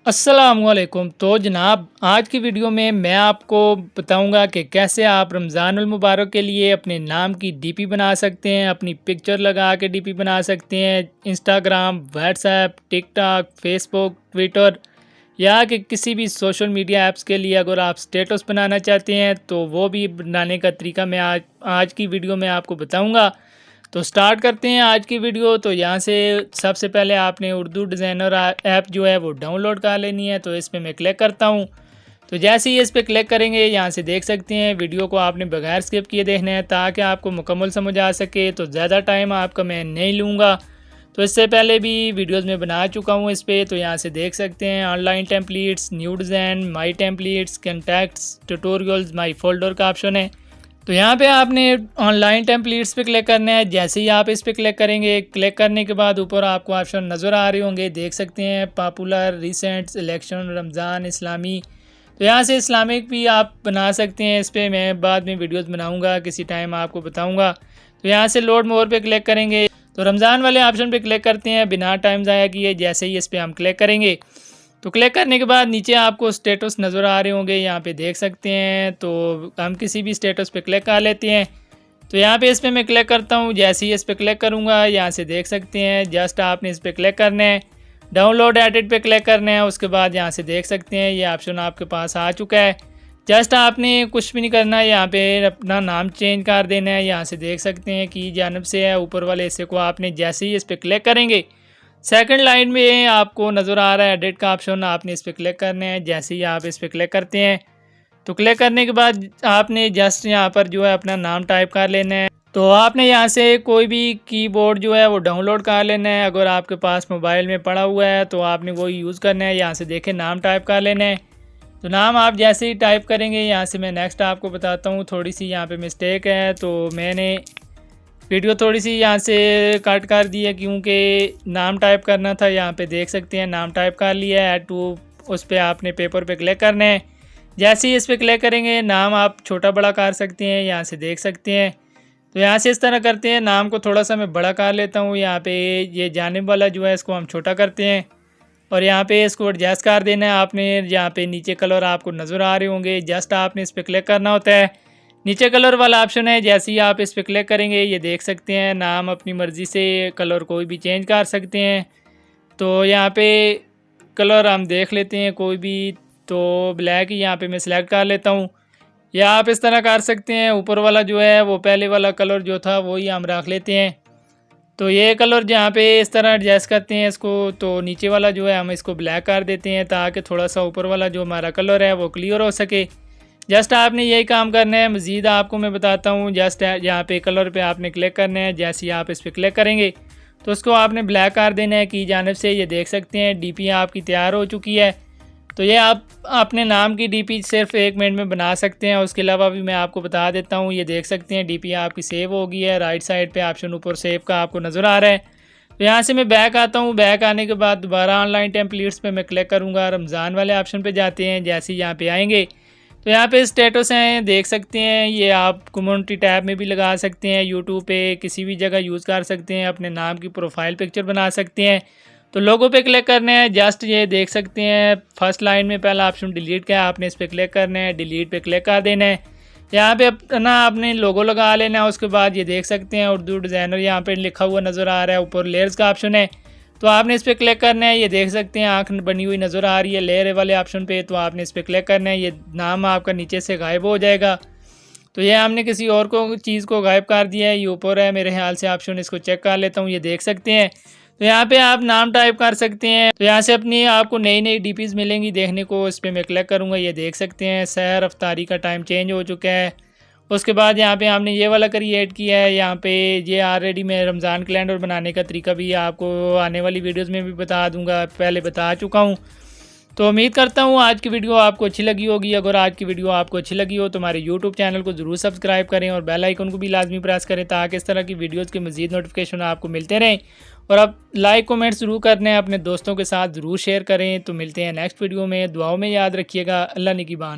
अस्सलामुअलैकुम। तो जनाब, आज की वीडियो में मैं आपको बताऊंगा कि कैसे आप रमज़ानुल मुबारक के लिए अपने नाम की डीपी बना सकते हैं, अपनी पिक्चर लगा के डीपी बना सकते हैं। Instagram, WhatsApp, TikTok, Facebook, Twitter या कि किसी भी सोशल मीडिया ऐप्स के लिए अगर आप स्टेटस बनाना चाहते हैं तो वो भी बनाने का तरीका मैं आज की वीडियो में आपको बताऊंगा। तो स्टार्ट करते हैं आज की वीडियो। तो यहाँ से सबसे पहले आपने उर्दू डिज़ाइनर ऐप जो है वो डाउनलोड कर लेनी है। तो इस पर मैं क्लिक करता हूँ। तो जैसे ही इस पर क्लिक करेंगे यहाँ से देख सकते हैं वीडियो को आपने बगैर स्किप किए देखना है ताकि आपको मुकम्मल समझ आ सके। तो ज़्यादा टाइम आपका मैं नहीं लूँगा। तो इससे पहले भी वीडियोस में बना चुका हूँ इस पर। तो यहाँ से देख सकते हैं ऑनलाइन टेम्पलेट्स, न्यू डिज़ाइन, माई टेम्पलेट्स, कंटैक्ट्स, ट्यूटोरियल्स, माई फोल्डर का ऑप्शन है। तो यहाँ पे आपने ऑनलाइन टेम्पलेट्स पे क्लिक करना है। जैसे ही आप इस पे क्लिक करेंगे, क्लिक करने के बाद ऊपर आपको ऑप्शन नज़र आ रहे होंगे, देख सकते हैं पॉपुलर, रिसेंट, इलेक्शन, रमज़ान, इस्लामी। तो यहाँ से इस्लामिक भी आप बना सकते हैं। इस पर मैं बाद में वीडियोस बनाऊंगा, किसी टाइम आपको बताऊंगा। तो यहाँ से लोड मोर पे क्लिक करेंगे तो रमज़ान वाले ऑप्शन पे क्लिक करते हैं बिना टाइम ज़ाया किए। जैसे ही इस पर हम क्लिक करेंगे तो क्लिक करने के बाद नीचे आपको स्टेटस नज़र आ रहे होंगे, यहाँ पे देख सकते हैं। तो हम किसी भी स्टेटस पे क्लिक कर लेते हैं। तो यहाँ पे इस पर मैं क्लिक करता हूँ। जैसे ही इस पर क्लिक करूँगा यहाँ से देख सकते हैं जस्ट आपने इस पर क्लिक करना है, डाउनलोड एडिट पे क्लिक करना है। उसके बाद यहाँ से देख सकते हैं ये ऑप्शन आपके पास आ चुका है। जस्ट आपने कुछ भी नहीं करना है, यहाँ पे अपना नाम चेंज कर देना है। यहाँ से देख सकते हैं कि जानब से है ऊपर वाले हिस्से को आपने जैसे ही इस पर क्लिक करेंगे सेकंड लाइन में आपको नज़र आ रहा है एडिट का ऑप्शन, आपने इस पर क्लिक करना है। जैसे ही आप इस पर क्लिक करते हैं तो क्लिक करने के बाद आपने जस्ट यहाँ पर जो है अपना नाम टाइप कर लेना है। तो आपने यहाँ से कोई भी कीबोर्ड जो है वो डाउनलोड कर लेना है। अगर आपके पास मोबाइल में पड़ा हुआ है तो आपने वो यूज़ करना है। यहाँ से देखें नाम टाइप कर लेना है। तो नाम आप जैसे ही टाइप करेंगे यहाँ से मैं नेक्स्ट आपको बताता हूँ। थोड़ी सी यहाँ पे मिस्टेक है तो मैंने वीडियो थोड़ी सी यहाँ से कट कर दी है क्योंकि नाम टाइप करना था। यहाँ पे देख सकते हैं नाम टाइप कर लिया है। ऐड टू उस पर आपने पेपर पे क्लिक करना है। जैसे ही इस पर क्लिक करेंगे नाम आप छोटा बड़ा कर सकते हैं, यहाँ से देख सकते हैं। तो यहाँ से इस तरह करते हैं, नाम को थोड़ा सा मैं बड़ा कर लेता हूँ। यहाँ पे ये जानिब वाला जो है इसको हम छोटा करते हैं और यहाँ पे इसको एडजस्ट कर देना है आपने। यहाँ पे नीचे कलर आपको नज़र आ रहे होंगे, जस्ट आपने इस पर क्लिक करना होता है। नीचे कलर वाला ऑप्शन है, जैसे ही आप इस पर क्लिक करेंगे ये देख सकते हैं नाम अपनी मर्ज़ी से कलर कोई भी चेंज कर सकते हैं। तो यहाँ पे कलर हम देख लेते हैं कोई भी, तो ब्लैक ही यहाँ पे मैं सिलेक्ट कर लेता हूँ। या आप इस तरह कर सकते हैं ऊपर वाला जो है वो पहले वाला कलर जो था वही हम रख लेते हैं। तो ये कलर जहाँ पे इस तरह एडजस्ट करते हैं इसको, तो नीचे वाला जो है हम इसको ब्लैक कर देते हैं ताकि थोड़ा सा ऊपर वाला जो हमारा कलर है वो क्लियर हो सके। जस्ट आपने यही काम करना है। मज़ीद आपको मैं बताता हूँ, जस्ट यहाँ पे कलर पे आपने क्लिक करना है। जैसे ही आप इस पर क्लिक करेंगे तो उसको आपने ब्लैक कर देना है की जानब से। ये देख सकते हैं डीपी आपकी तैयार हो चुकी है। तो ये आप अपने नाम की डीपी सिर्फ 1 मिनट में बना सकते हैं। उसके अलावा भी मैं आपको बता देता हूँ। ये देख सकते हैं डीपी आपकी सेव हो गई है। राइट साइड पे ऑप्शन ऊपर सेव का आपको नज़र आ रहा है। तो यहाँ से मैं बैक आता हूँ। बैक आने के बाद दोबारा ऑनलाइन टेम्पलेट्स पे मैं क्लिक करूँगा। रमज़ान वाले ऑप्शन पे जाते हैं। जैसे ही यहाँ पे आएंगे तो यहाँ पे स्टेटस हैं, देख सकते हैं। ये आप कम्युनिटी टैब में भी लगा सकते हैं, यूट्यूब पे किसी भी जगह यूज़ कर सकते हैं। अपने नाम की प्रोफाइल पिक्चर बना सकते हैं। तो लोगों पे क्लिक करना है। जस्ट ये देख सकते हैं फर्स्ट लाइन में पहला ऑप्शन डिलीट का है, आपने इस पर क्लिक करना है, डिलीट पे क्लिक कर देना है। यहाँ पे अपना आपने लोगो लगा लेना है। उसके बाद ये देख सकते हैं उर्दू डिज़ाइनर यहाँ पे लिखा हुआ नज़र आ रहा है। ऊपर लेयर्स का ऑप्शन है तो आपने इस पर क्लिक करना है। ये देख सकते हैं आँख बनी हुई नज़र आ रही है लेयर वाले ऑप्शन पे, तो आपने इस पर क्लिक करना है। ये नाम आपका नीचे से गायब हो जाएगा। तो ये हमने किसी और को चीज़ को गायब कर दिया है। ये ऊपर है मेरे ख्याल से ऑप्शन, इसको चेक कर लेता हूँ। ये देख सकते हैं तो यहाँ पे आप नाम टाइप कर सकते हैं। तो यहाँ से अपनी आपको नई नई डीपीज़ मिलेंगी देखने को। इस पर मैं क्लिक करूँगा। ये देख सकते हैं सहर अफ्तारी का टाइम चेंज हो चुका है। उसके बाद यहाँ पे हमने ये वाला क्रिएट किया है। यहाँ पे ये ऑलरेडी मैं रमज़ान कैलेंडर बनाने का तरीका भी आपको आने वाली वीडियोस में भी बता दूंगा, पहले बता चुका हूँ। तो उम्मीद करता हूँ आज की वीडियो आपको अच्छी लगी होगी। अगर आज की वीडियो आपको अच्छी लगी हो तो हमारे यूट्यूब चैनल को ज़रूर सब्सक्राइब करें और बेल आइकन को भी लाजमी प्रेस करें ताकि इस तरह की वीडियोस के मज़ीद नोटिफिकेशन आपको मिलते रहें। और आप लाइक कमेंट ज़रूर करना है, अपने दोस्तों के साथ ज़रूर शेयर करें। तो मिलते हैं नेक्स्ट वीडियो में। दुआओं में याद रखिएगा। अल्लाह निगहबान।